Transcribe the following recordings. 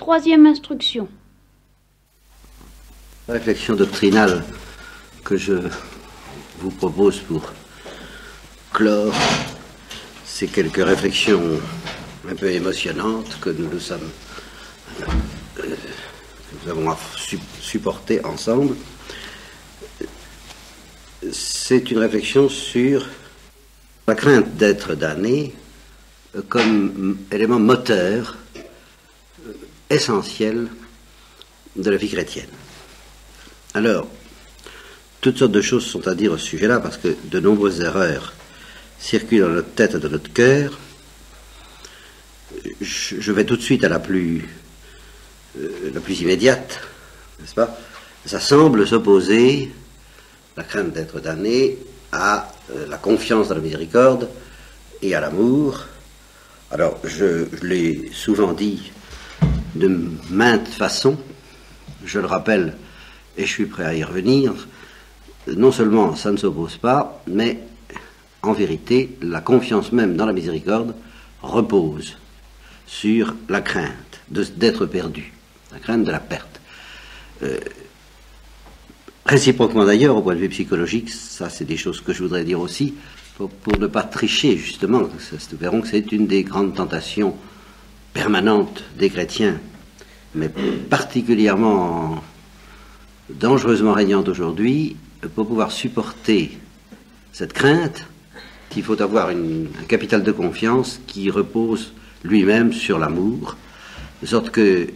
Troisième instruction. La réflexion doctrinale que je vous propose pour clore ces quelques réflexions un peu émotionnantes que nous avons supportées ensemble. C'est une réflexion sur la crainte d'être damné comme élément moteur essentiel de la vie chrétienne. Alors, toutes sortes de choses sont à dire au sujet-là, parce que de nombreuses erreurs circulent dans notre tête et dans notre cœur. Je vais tout de suite à la plus immédiate, n'est-ce pas? Ça semble s'opposer, la crainte d'être damné, à la confiance dans la miséricorde et à l'amour. Alors, je l'ai souvent dit de maintes façons, je le rappelle, et je suis prêt à y revenir. Non seulement ça ne s'oppose pas, mais en vérité, la confiance même dans la miséricorde repose sur la crainte d'être perdu, la crainte de la perte. Réciproquement d'ailleurs, au point de vue psychologique, ça c'est des choses que je voudrais dire aussi, pour ne pas tricher justement. Nous verrons que c'est une des grandes tentations permanentes des chrétiens, mais particulièrement dangereusement régnante aujourd'hui. Pour pouvoir supporter cette crainte, il faut avoir un capital de confiance qui repose lui-même sur l'amour, de sorte que,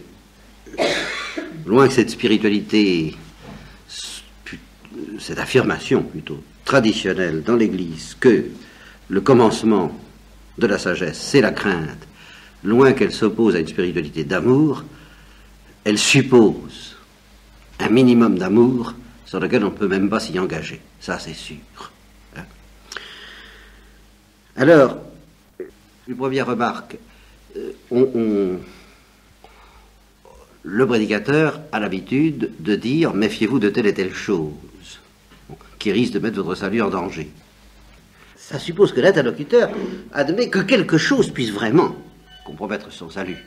loin que cette spiritualité, cette affirmation plutôt traditionnelle dans l'Église que le commencement de la sagesse, c'est la crainte, loin qu'elle s'oppose à une spiritualité d'amour, elle suppose un minimum d'amour sur lequel on ne peut même pas s'y engager. Ça, c'est sûr. Alors, une première remarque, le prédicateur a l'habitude de dire « méfiez-vous de telle et telle chose » qui risque de mettre votre salut en danger. Ça suppose que l'interlocuteur admet que quelque chose puisse vraiment compromettre son salut.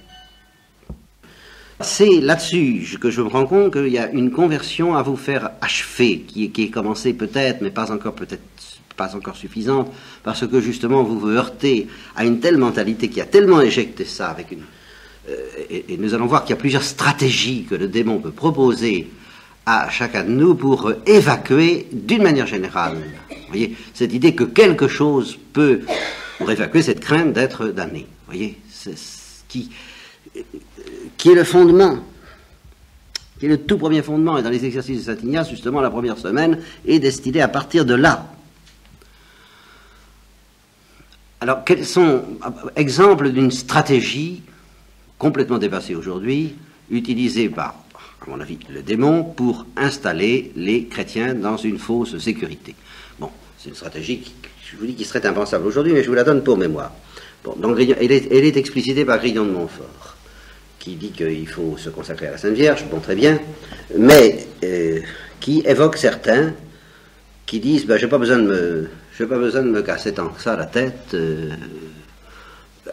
C'est là-dessus que je me rends compte qu'il y a une conversion à vous faire achever, qui est commencée peut-être, mais pas encore suffisante, parce que justement vous vous heurtez à une telle mentalité qui a tellement éjecté ça avec une... et nous allons voir qu'il y a plusieurs stratégies que le démon peut proposer à chacun de nous pour évacuer d'une manière générale, vous voyez, cette idée que quelque chose peut, pour évacuer cette crainte d'être damné, vous voyez, c'est ce qui est le fondement, qui est le tout premier fondement, et dans les exercices de Saint Ignace, justement, la première semaine est destinée à partir de là. Alors, quels sont exemples d'une stratégie complètement dépassée aujourd'hui, utilisée par, à mon avis, le démon pour installer les chrétiens dans une fausse sécurité? Bon, c'est une stratégie je vous dis, qui serait impensable aujourd'hui, mais je vous la donne pour mémoire. Bon, donc, elle est explicitée par Grignon de Montfort, qui dit qu'il faut se consacrer à la Sainte Vierge, bon, très bien, mais qui évoque certains qui disent ben, j'ai pas besoin de me casser tant que ça la tête.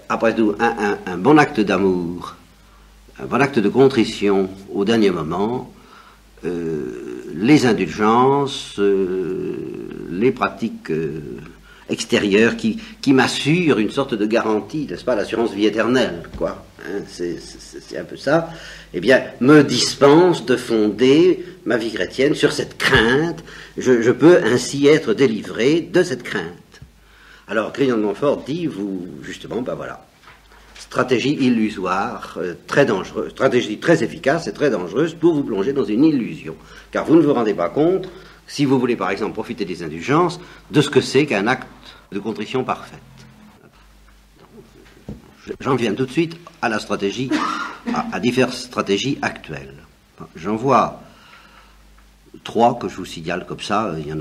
Après tout, un bon acte d'amour, un bon acte de contrition au dernier moment, les indulgences, les pratiques extérieures qui m'assurent une sorte de garantie, n'est-ce pas, l'assurance vie éternelle, quoi. Hein, c'est un peu ça, eh bien, me dispense de fonder ma vie chrétienne sur cette crainte. Je peux ainsi être délivré de cette crainte. Alors, Grignon de Montfort dit, vous, justement, ben voilà, stratégie illusoire, très dangereuse, stratégie très efficace et très dangereuse pour vous plonger dans une illusion, car vous ne vous rendez pas compte, si vous voulez par exemple profiter des indulgences, de ce que c'est qu'un acte de contrition parfaite. J'en viens tout de suite à la stratégie, à diverses stratégies actuelles. J'en vois trois que je vous signale comme ça, il y en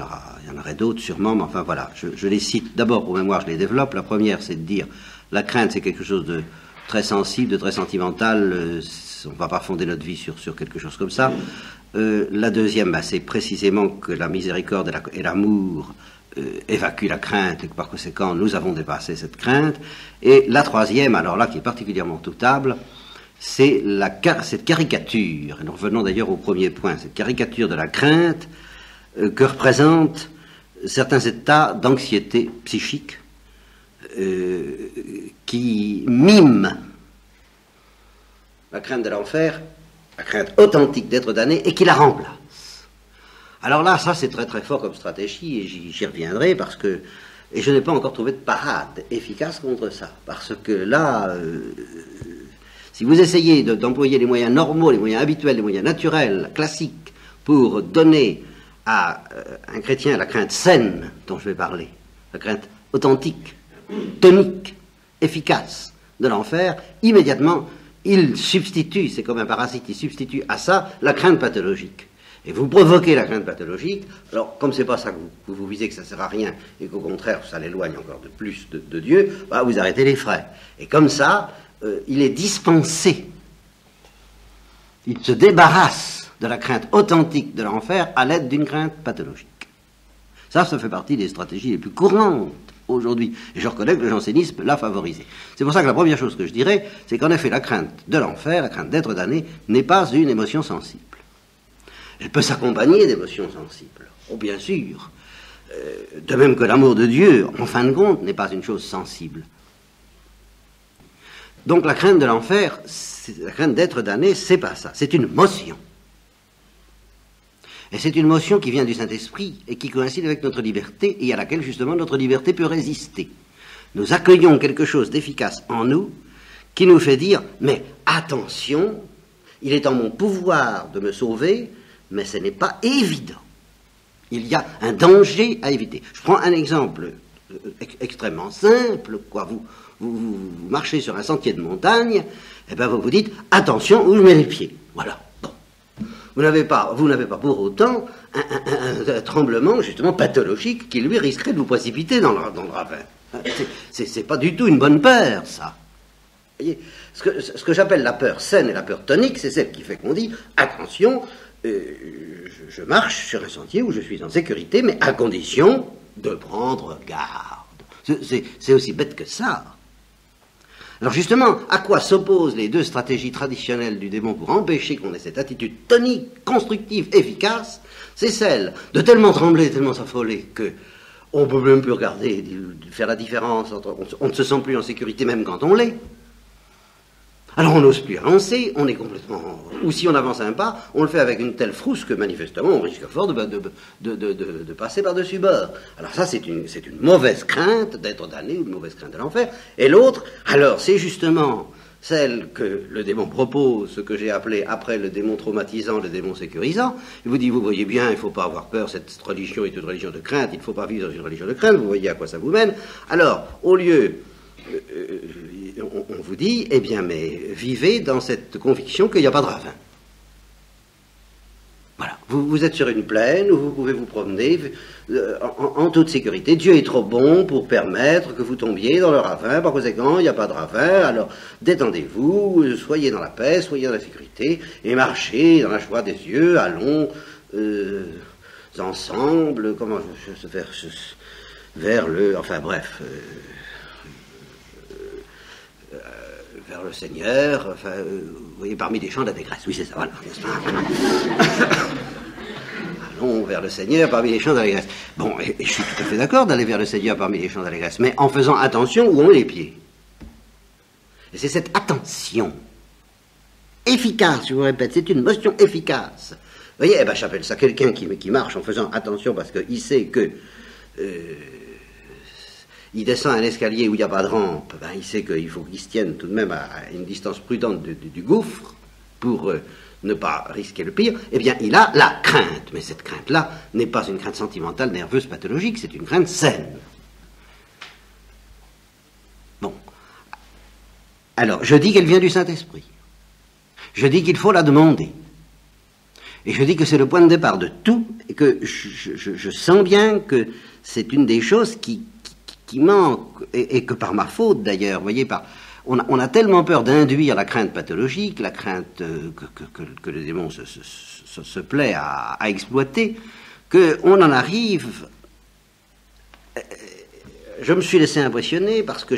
aurait d'autres sûrement, mais enfin voilà, je les cite d'abord pour mémoire, je les développe. La première, c'est de dire, la crainte c'est quelque chose de très sensible, de très sentimental, on ne va pas fonder notre vie sur quelque chose comme ça. La deuxième, ben, c'est précisément que la miséricorde et l'amour évacue la crainte et que par conséquent nous avons dépassé cette crainte. Et la troisième, alors là qui est particulièrement doutable, c'est cette caricature, et nous revenons d'ailleurs au premier point, cette caricature de la crainte que représentent certains états d'anxiété psychique qui miment la crainte de l'enfer, la crainte authentique d'être damné, et qui la remplace. Alors là, ça c'est très très fort comme stratégie, et j'y reviendrai parce que, et je n'ai pas encore trouvé de parade efficace contre ça, parce que là, si vous essayez d'employer les moyens normaux, les moyens habituels, les moyens naturels, classiques, pour donner à un chrétien la crainte saine dont je vais parler, la crainte authentique, tonique, efficace de l'enfer, immédiatement, il substitue, c'est comme un parasite, il substitue à ça la crainte pathologique. Et vous provoquez la crainte pathologique, alors comme c'est pas ça que vous visez, que ça sert à rien, et qu'au contraire ça l'éloigne encore de plus de Dieu, bah, vous arrêtez les frais. Et comme ça, il est dispensé, il se débarrasse de la crainte authentique de l'enfer à l'aide d'une crainte pathologique. Ça fait partie des stratégies les plus courantes aujourd'hui. Et je reconnais que le jansénisme l'a favorisé. C'est pour ça que la première chose que je dirais, c'est qu'en effet la crainte de l'enfer, la crainte d'être damné, n'est pas une émotion sensible. Elle peut s'accompagner d'émotions sensibles. Oh, bien sûr. De même que l'amour de Dieu, en fin de compte, n'est pas une chose sensible. Donc la crainte de l'enfer, la crainte d'être damné, c'est pas ça. C'est une motion. Et c'est une motion qui vient du Saint-Esprit et qui coïncide avec notre liberté et à laquelle justement notre liberté peut résister. Nous accueillons quelque chose d'efficace en nous qui nous fait dire « mais attention, il est en mon pouvoir de me sauver, mais ce n'est pas évident. Il y a un danger à éviter. » Je prends un exemple extrêmement simple, quoi. Vous marchez sur un sentier de montagne, et bien vous vous dites « attention où je mets les pieds ». Voilà. Bon. Vous n'avez pas pour autant un tremblement justement pathologique qui lui risquerait de vous précipiter dans le ravin. C'est pas du tout une bonne peur, ça. Vous voyez, ce que j'appelle la peur saine et la peur tonique, c'est celle qui fait qu'on dit attention, je marche sur un sentier où je suis en sécurité, mais à condition de prendre garde. C'est aussi bête que ça. Alors justement, à quoi s'opposent les deux stratégies traditionnelles du démon pour empêcher qu'on ait cette attitude tonique, constructive, efficace? C'est celle de tellement trembler, tellement s'affoler que on ne peut même plus regarder, faire la différence entre... On ne se sent plus en sécurité même quand on l'est. Alors on n'ose plus avancer, on est complètement... Ou si on avance un pas, on le fait avec une telle frousse que manifestement on risque fort de passer par-dessus bord. Alors ça c'est une mauvaise crainte d'être damné, ou une mauvaise crainte de l'enfer. Et l'autre, alors c'est justement celle que le démon propose, ce que j'ai appelé après le démon traumatisant, le démon sécurisant. Il vous dit, vous voyez bien, il ne faut pas avoir peur, cette religion est une religion de crainte, il ne faut pas vivre dans une religion de crainte, vous voyez à quoi ça vous mène. Alors, au lieu... on vous dit, eh bien, mais vivez dans cette conviction qu'il n'y a pas de ravin. Voilà, vous êtes sur une plaine où vous pouvez vous promener en toute sécurité. Dieu est trop bon pour permettre que vous tombiez dans le ravin. Par conséquent, il n'y a pas de ravin. Alors, détendez-vous, soyez dans la paix, soyez dans la sécurité et marchez dans la joie des yeux. Allons ensemble, comment je vers le... Enfin bref... vers le Seigneur, enfin, vous voyez, parmi les chants d'allégresse. Oui, c'est ça, voilà. Allons vers le Seigneur parmi les chants d'allégresse. Bon, et je suis tout à fait d'accord d'aller vers le Seigneur parmi les chants d'allégresse, mais en faisant attention où on met les pieds. Et c'est cette attention efficace, je vous répète, c'est une motion efficace. Vous voyez, eh ben, j'appelle ça quelqu'un qui marche en faisant attention parce qu'il sait que... il descend un escalier où il n'y a pas de rampe, ben, il sait qu'il faut qu'il se tienne tout de même à une distance prudente du gouffre pour ne pas risquer le pire. Eh bien, il a la crainte, mais cette crainte-là n'est pas une crainte sentimentale, nerveuse, pathologique, c'est une crainte saine. Bon. Alors, je dis qu'elle vient du Saint-Esprit. Je dis qu'il faut la demander. Et je dis que c'est le point de départ de tout, et que je sens bien que c'est une des choses qui manque, et que par ma faute d'ailleurs, vous voyez, on a tellement peur d'induire la crainte pathologique, la crainte que le démon se plaît à exploiter, qu'on en arrive je me suis laissé impressionner parce que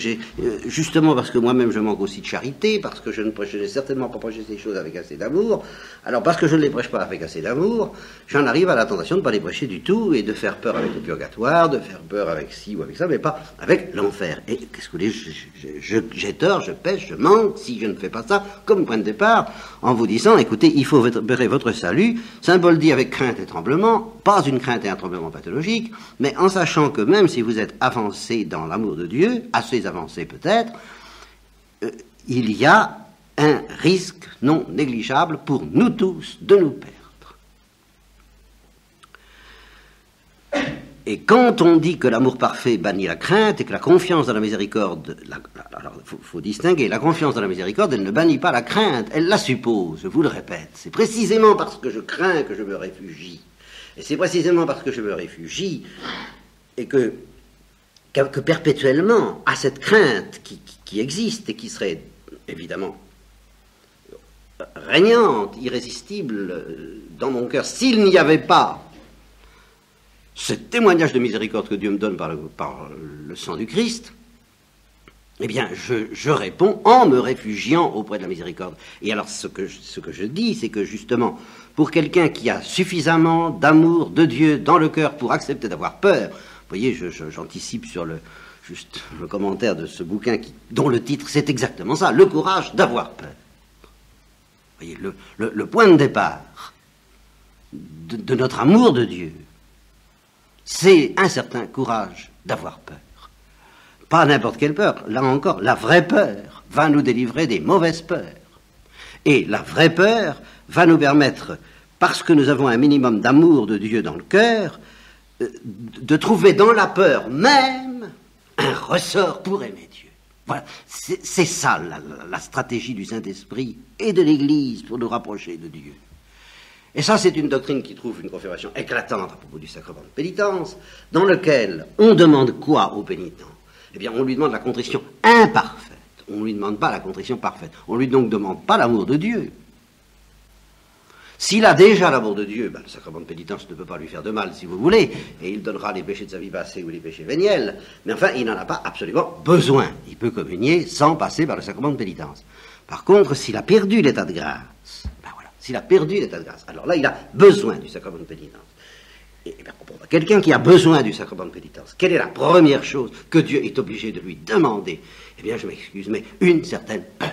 justement parce que moi-même je manque aussi de charité, parce que je n'ai certainement pas prêché ces choses avec assez d'amour. Alors parce que je ne les prêche pas avec assez d'amour, j'en arrive à la tentation de ne pas les prêcher du tout et de faire peur avec le purgatoire, de faire peur avec ci ou avec ça, mais pas avec l'enfer. Et qu'est-ce que vous voulez, j'ai tort, je pêche, je manque si je ne fais pas ça comme point de départ, en vous disant, écoutez, il faut verrer votre salut. Saint Paul dit avec crainte et tremblement, pas une crainte et un tremblement pathologique, mais en sachant que même si vous êtes avancé dans l'amour de Dieu, assez avancé peut-être, il y a un risque non négligeable pour nous tous de nous perdre. Et quand on dit que l'amour parfait bannit la crainte et que la confiance dans la miséricorde, alors il faut distinguer, la confiance dans la miséricorde, elle ne bannit pas la crainte, elle la suppose, je vous le répète. C'est précisément parce que je crains que je me réfugie. Et c'est précisément parce que je me réfugie et que perpétuellement, à cette crainte qui existe et qui serait évidemment régnante, irrésistible dans mon cœur, s'il n'y avait pas ce témoignage de miséricorde que Dieu me donne par le sang du Christ, eh bien, je réponds en me réfugiant auprès de la miséricorde. Et alors, ce que je dis, c'est que justement, pour quelqu'un qui a suffisamment d'amour de Dieu dans le cœur pour accepter d'avoir peur, vous voyez, j'anticipe sur le commentaire de ce bouquin dont le titre, c'est exactement ça, le courage d'avoir peur. Vous voyez, le point de départ de notre amour de Dieu, c'est un certain courage d'avoir peur. Pas n'importe quelle peur, là encore, la vraie peur va nous délivrer des mauvaises peurs. Et la vraie peur va nous permettre, parce que nous avons un minimum d'amour de Dieu dans le cœur, de trouver dans la peur même un ressort pour aimer Dieu. Voilà, c'est ça la stratégie du Saint-Esprit et de l'Église pour nous rapprocher de Dieu. Et ça, c'est une doctrine qui trouve une confirmation éclatante à propos du sacrement de pénitence, dans lequel on demande quoi au pénitent? Eh bien, on lui demande la contrition imparfaite. On ne lui demande pas la contrition parfaite. On ne lui donc demande pas l'amour de Dieu. S'il a déjà l'amour de Dieu, ben, le sacrement de pénitence ne peut pas lui faire de mal, si vous voulez, et il donnera les péchés de sa vie passée ou les péchés véniels, mais enfin, il n'en a pas absolument besoin. Il peut communier sans passer par le sacrement de pénitence. Par contre, s'il a perdu l'état de grâce, ben voilà, s'il a perdu l'état de grâce, alors là, il a besoin du sacrement de pénitence. Et bien, quelqu'un qui a besoin du sacrement de pénitence, quelle est la première chose que Dieu est obligé de lui demander? Eh bien, je m'excuse, mais une certaine peur.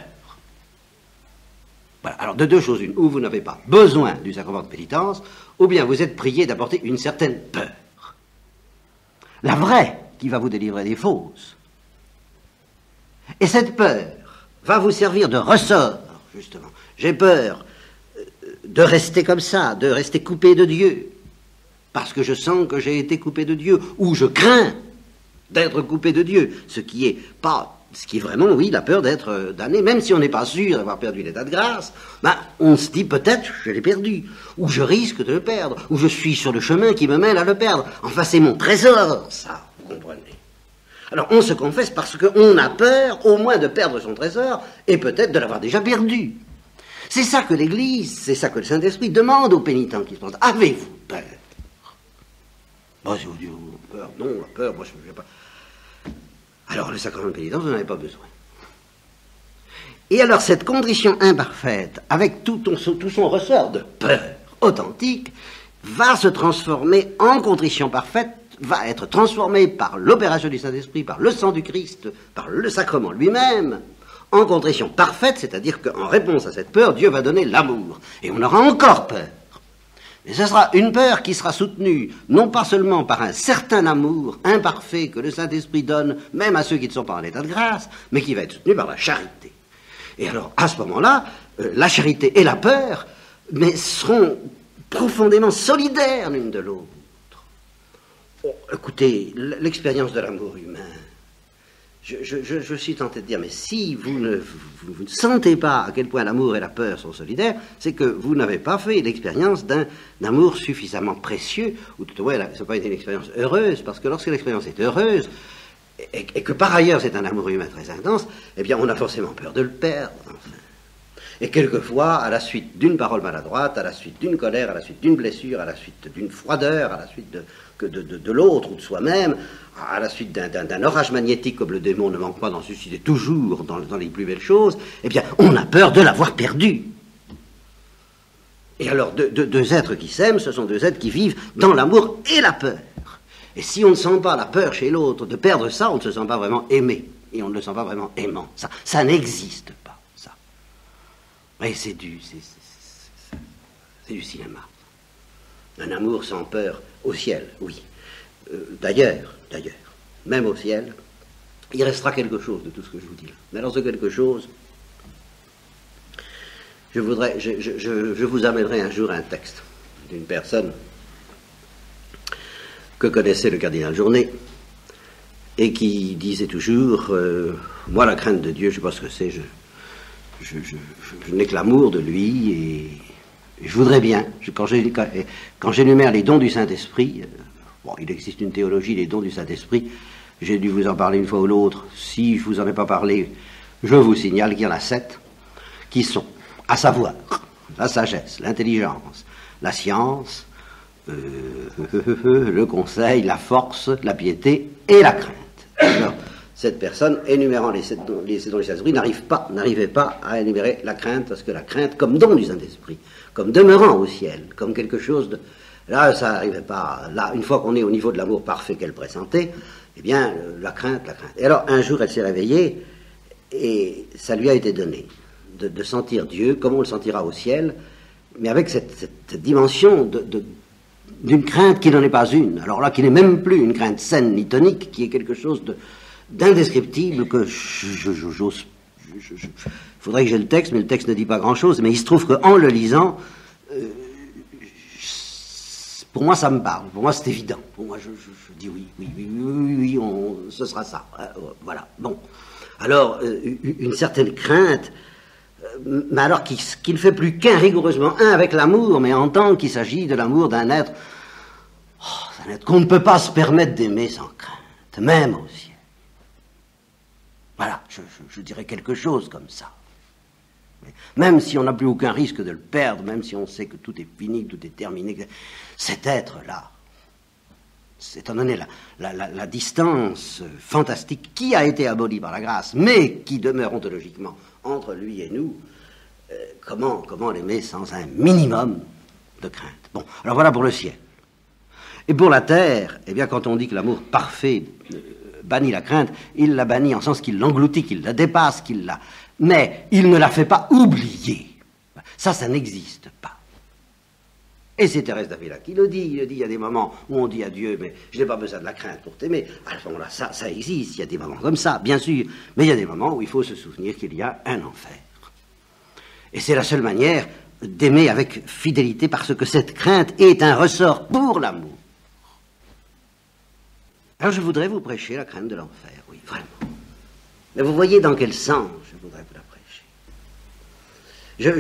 Voilà. Alors, de deux choses une, ou vous n'avez pas besoin du sacrement de pénitence, ou bien vous êtes prié d'apporter une certaine peur. La vraie, qui va vous délivrer des fausses. Et cette peur va vous servir de ressort, justement. J'ai peur de rester comme ça, de rester coupé de Dieu, parce que je sens que j'ai été coupé de Dieu, ou je crains d'être coupé de Dieu, ce qui est vraiment, oui, la peur d'être damné, même si on n'est pas sûr d'avoir perdu l'état de grâce, ben, on se dit peut-être je l'ai perdu, ou je risque de le perdre, ou je suis sur le chemin qui me mène à le perdre. Enfin, c'est mon trésor, ça, vous comprenez. Alors, on se confesse parce qu'on a peur, au moins, de perdre son trésor, et peut-être de l'avoir déjà perdu. C'est ça que l'Église, c'est ça que le Saint-Esprit demande aux pénitents qui se présentent. Avez-vous peur? Bon, si vous dites peur, non, la peur, moi je ne sais pas. Alors, le sacrement de pénitence, vous n'en avez pas besoin. Et alors, cette contrition imparfaite, avec tout son ressort de peur authentique, va se transformer en contrition parfaite, va être transformée par l'opération du Saint-Esprit, par le sang du Christ, par le sacrement lui-même, en contrition parfaite, c'est-à-dire qu'en réponse à cette peur, Dieu va donner l'amour. Et on aura encore peur. Mais ce sera une peur qui sera soutenue, non pas seulement par un certain amour imparfait que le Saint-Esprit donne, même à ceux qui ne sont pas en état de grâce, mais qui va être soutenue par la charité. Et alors, à ce moment-là, la charité et la peur, mais seront profondément solidaires l'une de l'autre. Oh, écoutez, l'expérience de l'amour humain, je suis tenté de dire, mais si vous ne sentez pas à quel point l'amour et la peur sont solidaires, c'est que vous n'avez pas fait l'expérience d'un amour suffisamment précieux, ou tout au moins, ça n'a pas été une expérience heureuse, parce que lorsque l'expérience est heureuse, et que par ailleurs c'est un amour humain très intense, eh bien on a forcément peur de le perdre, enfin. Et quelquefois, à la suite d'une parole maladroite, à la suite d'une colère, à la suite d'une blessure, à la suite d'une froideur, à la suite de l'autre ou de soi-même, à la suite d'un orage magnétique comme le démon ne manque pas d'en susciter toujours dans les plus belles choses, eh bien, on a peur de l'avoir perdu. Et alors, deux êtres qui s'aiment, ce sont deux êtres qui vivent dans l'amour et la peur. Et si on ne sent pas la peur chez l'autre de perdre ça, on ne se sent pas vraiment aimé. Et on ne le sent pas vraiment aimant. Ça n'existe pas, ça. Et c'est du cinéma. Un amour sans peur au ciel, oui. D'ailleurs, même au ciel, il restera quelque chose de tout ce que je vous dis là. Mais alors ce quelque chose, je vous amènerai un jour un texte d'une personne que connaissait le cardinal Journet et qui disait toujours moi la crainte de Dieu, je ne sais pas ce que c'est, je n'ai que l'amour de lui et je voudrais bien, quand j'énumère les dons du Saint-Esprit, il existe une théologie des dons du Saint-Esprit, j'ai dû vous en parler une fois ou l'autre, si je ne vous en ai pas parlé, je vous signale qu'il y en a 7 qui sont, à savoir, la sagesse, l'intelligence, la science, le conseil, la force, la piété et la crainte. Alors, cette personne, énumérant les dons du Saint-Esprit, n'arrivait pas à énumérer la crainte, parce que la crainte, comme don du Saint-Esprit, comme demeurant au ciel, comme quelque chose de... Là, ça n'arrivait pas. Là, une fois qu'on est au niveau de l'amour parfait qu'elle pressentait, eh bien, la crainte. Et alors, un jour, elle s'est réveillée, et ça lui a été donné de sentir Dieu, comme on le sentira au ciel, mais avec cette dimension d'une crainte qui n'en est pas une. Alors là, qui n'est même plus une crainte saine ni tonique, qui est quelque chose d'indescriptible que j'ose... Il faudrait que j'ai le texte, mais le texte ne dit pas grand-chose. Mais il se trouve qu'en le lisant, pour moi, ça me parle. Pour moi, c'est évident. Pour moi, je dis oui, ce sera ça. Voilà. Bon. Alors, une certaine crainte, mais alors qui ne fait plus qu'un rigoureusement un avec l'amour, mais en tant qu'il s'agit de l'amour d'un être qu'on ne peut pas se permettre d'aimer sans crainte, même au ciel. Voilà, je dirais quelque chose comme ça. Même si on n'a plus aucun risque de le perdre, même si on sait que tout est fini, tout est terminé, cet être-là, étant donné la distance fantastique qui a été abolie par la grâce, mais qui demeure ontologiquement entre lui et nous, comment l'aimer sans un minimum de crainte? Bon, alors voilà pour le ciel. Et pour la terre, eh bien, quand on dit que l'amour parfait bannit la crainte, il la bannit en sens qu'il l'engloutit, qu'il la dépasse, mais il ne la fait pas oublier. Ça n'existe pas. Et c'est Thérèse d'Avila qui le dit. Il y a des moments où on dit à Dieu, mais je n'ai pas besoin de la crainte pour t'aimer. À ce moment-là, ça existe. Il y a des moments comme ça, bien sûr. Mais il y a des moments où il faut se souvenir qu'il y a un enfer. Et c'est la seule manière d'aimer avec fidélité, parce que cette crainte est un ressort pour l'amour. Alors je voudrais vous prêcher la crainte de l'enfer, oui, vraiment. Mais vous voyez dans quel sens je voudrais vous la prêcher.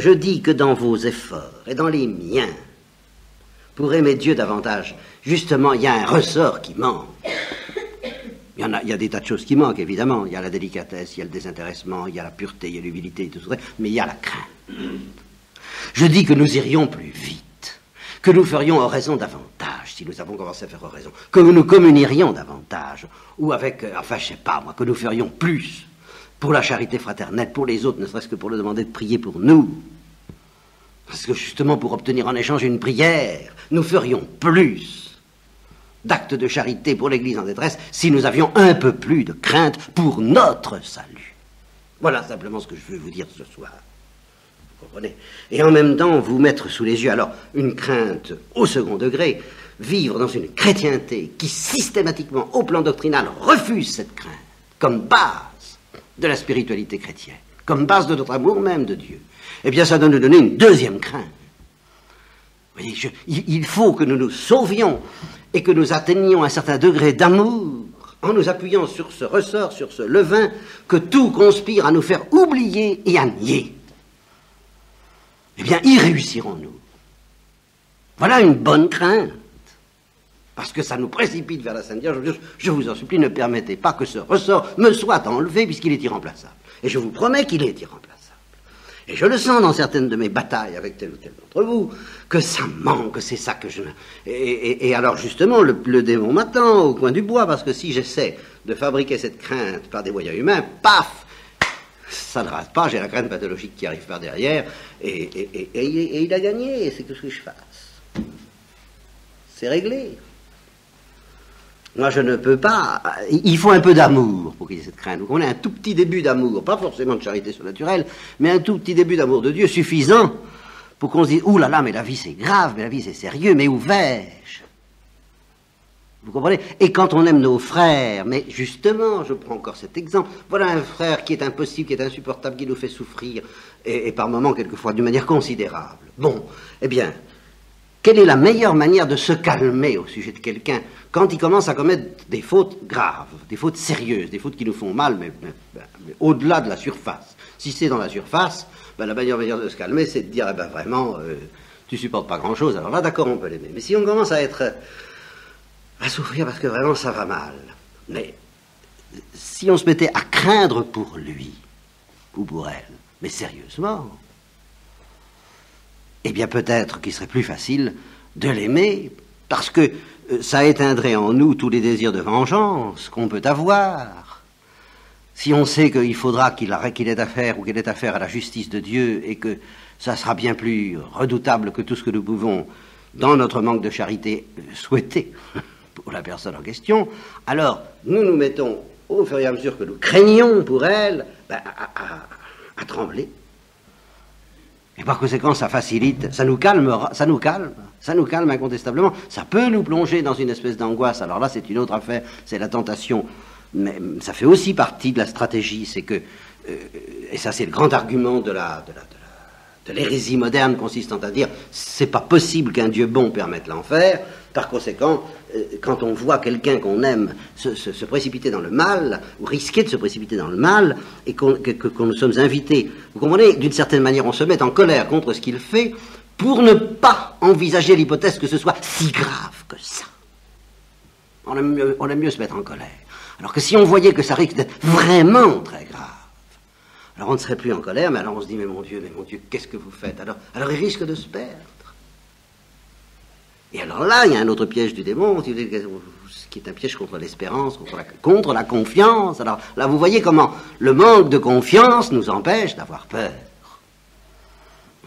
Je dis que dans vos efforts et dans les miens, pour aimer Dieu davantage, justement, il y a un ressort qui manque. Il y a des tas de choses qui manquent, évidemment. Il y a la délicatesse, il y a le désintéressement, il y a la pureté, il y a l'humilité, tout ça, mais il y a la crainte. Je dis que nous irions plus vite, que nous ferions oraison davantage, si nous avons commencé à faire oraison, que nous nous communierions davantage, ou avec, enfin, je sais pas, moi, que nous ferions plus pour la charité fraternelle, pour les autres, ne serait-ce que pour leur demander de prier pour nous. Parce que justement, pour obtenir en échange une prière, nous ferions plus d'actes de charité pour l'Église en détresse si nous avions un peu plus de crainte pour notre salut. Voilà simplement ce que je veux vous dire ce soir. Vous comprenez? Et en même temps, vous mettre sous les yeux, alors, une crainte au second degré, vivre dans une chrétienté qui systématiquement, au plan doctrinal, refuse cette crainte comme base de la spiritualité chrétienne, comme base de notre amour même de Dieu. Eh bien, ça doit nous donner une deuxième crainte. Vous voyez, il faut que nous nous sauvions et que nous atteignions un certain degré d'amour en nous appuyant sur ce ressort, sur ce levain, que tout conspire à nous faire oublier et à nier. Eh bien, y réussirons-nous. Voilà une bonne crainte. Parce que ça nous précipite vers la Sainte Vierge. Je vous en supplie, ne permettez pas que ce ressort me soit enlevé puisqu'il est irremplaçable. Et je vous promets qu'il est irremplaçable. Et je le sens dans certaines de mes batailles avec tel ou tel d'entre vous, que ça manque, que c'est ça que je... Et alors justement, le démon m'attend au coin du bois, parce que si j'essaie de fabriquer cette crainte par des moyens humains, paf, ça ne rate pas, j'ai la crainte pathologique qui arrive par derrière, et il a gagné, c'est tout ce que je fasse. C'est réglé. Moi, je ne peux pas... Il faut un peu d'amour pour qu'il y ait cette crainte. Donc, on a un tout petit début d'amour, pas forcément de charité surnaturelle, mais un tout petit début d'amour de Dieu suffisant pour qu'on se dise « Ouh là là, mais la vie c'est grave, mais la vie c'est sérieux, mais où vais-je » Vous comprenez? Et quand on aime nos frères, mais justement, je prends encore cet exemple, voilà un frère qui est impossible, qui est insupportable, qui nous fait souffrir, et par moments, quelquefois, d'une manière considérable. Bon, eh bien... Quelle est la meilleure manière de se calmer au sujet de quelqu'un quand il commence à commettre des fautes graves, des fautes sérieuses, des fautes qui nous font mal, mais au-delà de la surface? Si c'est dans la surface, la meilleure manière de se calmer, c'est de dire, vraiment, tu supportes pas grand-chose, alors là, d'accord, on peut l'aimer. Mais si on commence à souffrir parce que vraiment ça va mal, mais si on se mettait à craindre pour lui, ou pour elle, mais sérieusement... eh bien peut-être qu'il serait plus facile de l'aimer, parce que ça éteindrait en nous tous les désirs de vengeance qu'on peut avoir. Si on sait qu'il faudra qu'il ait affaire ou qu'elle ait affaire à la justice de Dieu, et que ça sera bien plus redoutable que tout ce que nous pouvons, dans notre manque de charité, souhaiter pour la personne en question, alors nous nous mettons, au fur et à mesure que nous craignons pour elle, à trembler. Et par conséquent, ça facilite, ça nous calme incontestablement. Ça peut nous plonger dans une espèce d'angoisse. Alors là, c'est une autre affaire, c'est la tentation. Mais ça fait aussi partie de la stratégie, c'est que, et ça c'est le grand argument de l'hérésie moderne consistant à dire, c'est pas possible qu'un Dieu bon permette l'enfer. Par conséquent, quand on voit quelqu'un qu'on aime se précipiter dans le mal, ou risquer de se précipiter dans le mal, et qu'on nous sommes invités, vous comprenez, d'une certaine manière, on se met en colère contre ce qu'il fait, pour ne pas envisager l'hypothèse que ce soit si grave que ça. On aime mieux se mettre en colère. Alors que si on voyait que ça risque d'être vraiment très grave, alors on ne serait plus en colère, mais alors on se dit, mais mon Dieu, qu'est-ce que vous faites? Alors il risque de se perdre. Et alors là, il y a un autre piège du démon, qui est un piège contre l'espérance, contre la confiance. Alors là, vous voyez comment le manque de confiance nous empêche d'avoir peur.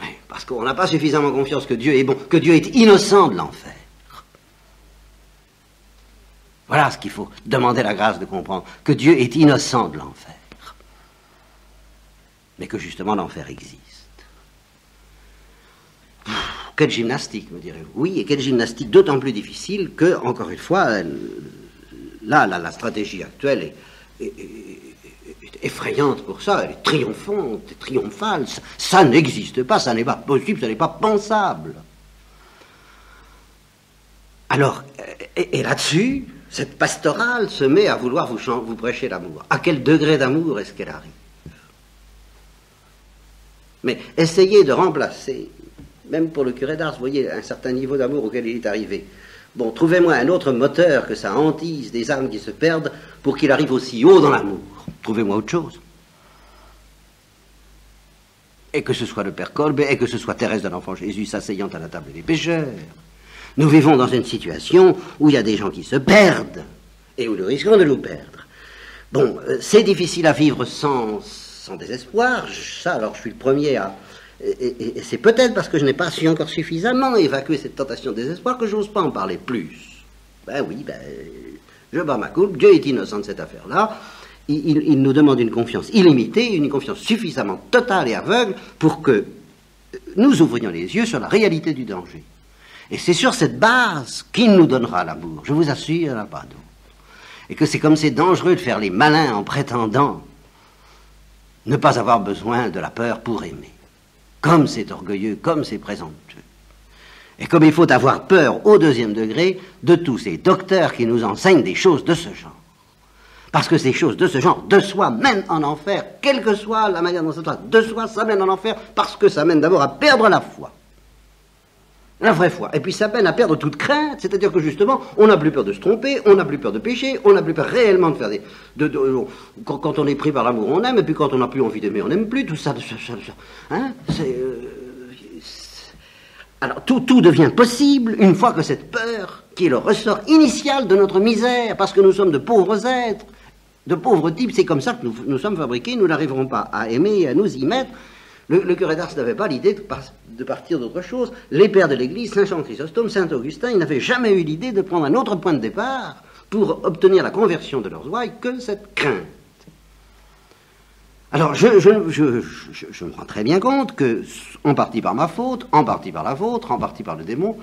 Oui, parce qu'on n'a pas suffisamment confiance que Dieu est bon, que Dieu est innocent de l'enfer. Voilà ce qu'il faut demander la grâce de comprendre, que Dieu est innocent de l'enfer. Mais que justement l'enfer existe. Quelle gymnastique, me direz-vous. Oui, et quelle gymnastique d'autant plus difficile que, encore une fois, la stratégie actuelle est effrayante pour ça, elle est triomphante, triomphale. Ça n'existe pas, ça n'est pas possible, ça n'est pas pensable. Alors, et là-dessus, cette pastorale se met à vouloir vous prêcher l'amour. À quel degré d'amour est-ce qu'elle arrive? Mais essayez de remplacer, même pour le curé d'Ars, vous voyez un certain niveau d'amour auquel il est arrivé. Bon, trouvez-moi un autre moteur que ça hantise des âmes qui se perdent pour qu'il arrive aussi haut dans l'amour. Trouvez-moi autre chose. Et que ce soit le Père Kolbe, et que ce soit Thérèse de l'Enfant Jésus s'asseyant à la table des pécheurs. Nous vivons dans une situation où il y a des gens qui se perdent, et où nous risquons de nous perdre. Bon, c'est difficile à vivre sans désespoir, ça, alors je suis le premier à... Et c'est peut-être parce que je n'ai pas su encore suffisamment évacuer cette tentation de désespoir que j'ose pas en parler plus. Je bats ma coupe, Dieu est innocent de cette affaire-là, il nous demande une confiance illimitée, une confiance suffisamment totale et aveugle pour que nous ouvrions les yeux sur la réalité du danger. Et c'est sur cette base qu'il nous donnera l'amour, je vous assure, il n'y en a pas d'autre. Et que c'est comme c'est dangereux de faire les malins en prétendant ne pas avoir besoin de la peur pour aimer. Comme c'est orgueilleux, comme c'est présomptueux. Et comme il faut avoir peur au deuxième degré de tous ces docteurs qui nous enseignent des choses de ce genre. Parce que ces choses de ce genre, de soi, mènent en enfer, quelle que soit la manière dont ça soit, de soi, ça mène en enfer, parce que ça mène d'abord à perdre la foi. La vraie foi. Et puis ça peine à perdre toute crainte, c'est-à-dire que justement, on n'a plus peur de se tromper, on n'a plus peur de pécher, on n'a plus peur réellement de faire des... quand on est pris par l'amour, on aime, et puis quand on n'a plus envie d'aimer, on n'aime plus, tout ça. Hein, alors tout devient possible une fois que cette peur, qui est le ressort initial de notre misère, parce que nous sommes de pauvres êtres, de pauvres types, c'est comme ça que nous sommes fabriqués, nous n'arriverons pas à aimer et à nous y mettre. Le curé d'Ars n'avait pas l'idée de partir d'autre chose. Les pères de l'Église, Saint Jean Chrysostome, Saint Augustin, ils n'avaient jamais eu l'idée de prendre un autre point de départ pour obtenir la conversion de leurs ouailles que cette crainte. Alors, je me rends très bien compte que, en partie par ma faute, en partie par la vôtre, en partie par le démon,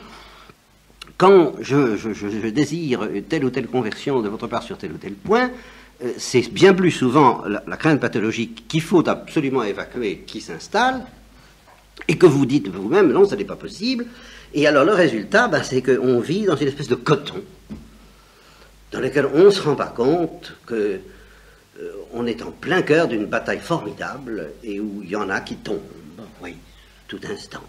quand je désire telle ou telle conversion de votre part sur tel ou tel point, c'est bien plus souvent la crainte pathologique qu'il faut absolument évacuer qui s'installe, et que vous dites vous-même, non, ça n'est pas possible. Et alors le résultat, c'est qu'on vit dans une espèce de coton, dans lequel on ne se rend pas compte que on est en plein cœur d'une bataille formidable, et où il y en a qui tombent, oui, tout instant.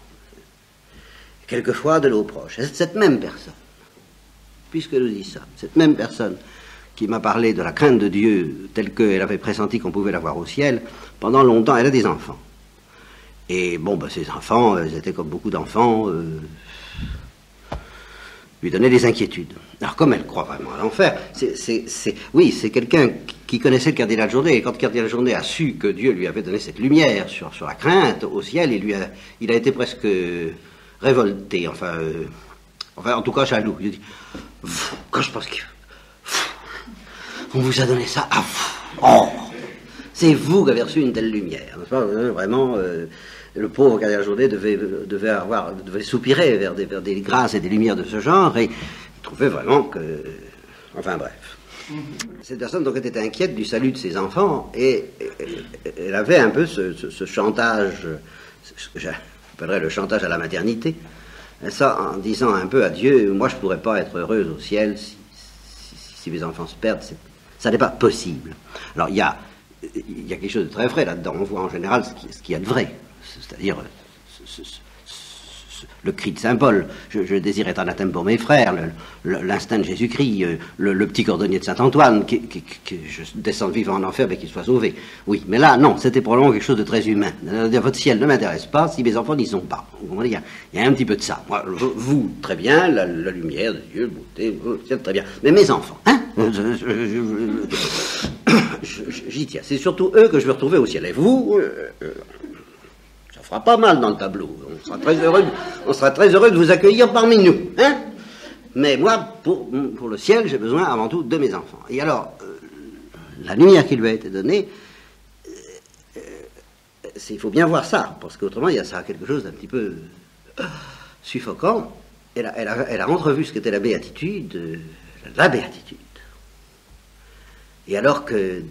Quelquefois de l'eau proche. Et cette même personne, puisque je dis ça, cette même personne qui m'a parlé de la crainte de Dieu telle qu'elle avait pressenti qu'on pouvait la voir au ciel, pendant longtemps, elle a des enfants. Et bon, ces enfants, ils étaient comme beaucoup d'enfants, lui donnaient des inquiétudes. Alors, comme elle croit vraiment à l'enfer, c'est quelqu'un qui connaissait le cardinal Journet, et quand le cardinal Journet a su que Dieu lui avait donné cette lumière sur la crainte au ciel, il a été presque révolté, enfin, en tout cas jaloux. Il a dit, quand je pense qu'on vous a donné ça à vous. Oh, c'est vous qui avez reçu une telle lumière. N'est-ce pas ? Vraiment, le pauvre cardinal Journet devait soupirer vers des grâces et des lumières de ce genre, et il trouvait vraiment que... Enfin bref. Cette personne donc était inquiète du salut de ses enfants, et elle avait un peu ce chantage, ce que j'appellerais le chantage à la maternité, et ça en disant un peu à Dieu, moi je ne pourrais pas être heureuse au ciel si mes enfants se perdent, ça n'est pas possible. Alors il y a quelque chose de très vrai là-dedans, on voit en général ce qu'il y a de vrai, c'est-à-dire le cri de Saint Paul, je désire être anathème pour mes frères, l'instinct de Jésus-Christ, le petit cordonnier de Saint-Antoine, que je descende vivant en enfer, mais qu'il soit sauvé. Oui, mais là, non, c'était probablement quelque chose de très humain. Votre ciel ne m'intéresse pas si mes enfants n'y sont pas. Vous comprenez, il y a un petit peu de ça. Moi, vous, très bien, la lumière de Dieu, beauté, très bien. Mais mes enfants, hein, j'y tiens. C'est surtout eux que je veux retrouver au ciel. Et vous... ça fera pas mal dans le tableau. On sera très heureux de vous accueillir parmi nous. Hein, mais moi, pour le ciel, j'ai besoin avant tout de mes enfants. Et alors, la lumière qui lui a été donnée, il faut bien voir ça, parce qu'autrement, il y a ça quelque chose d'un petit peu suffocant. Elle a entrevu ce qu'était la béatitude. Et alors que,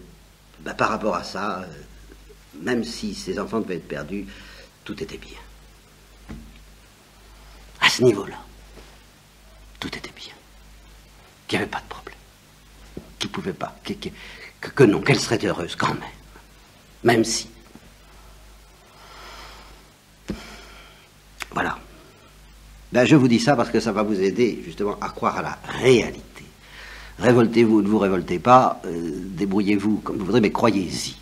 par rapport à ça, même si ses enfants devaient être perdus, tout était bien. À ce niveau-là, tout était bien. Qu'il n'y avait pas de problème. Qu'il ne pouvait pas. Que non, qu'elle serait heureuse quand même. Même si. Voilà. Je vous dis ça parce que ça va vous aider justement à croire à la réalité. Révoltez-vous, ne vous révoltez pas, débrouillez-vous comme vous voudrez, mais croyez-y.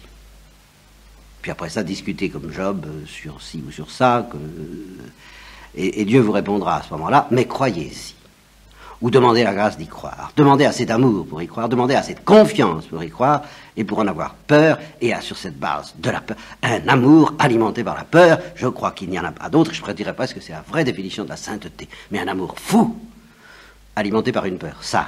Puis après ça, discutez comme Job sur ci ou sur ça, et Dieu vous répondra à ce moment-là, mais croyez-y. Ou demandez la grâce d'y croire, demandez assez d'amour pour y croire, demandez assez de confiance pour y croire, et pour en avoir peur, et sur cette base de la peur, un amour alimenté par la peur, je crois qu'il n'y en a pas d'autre, je prédirais presque que c'est la vraie définition de la sainteté, mais un amour fou, alimenté par une peur sage.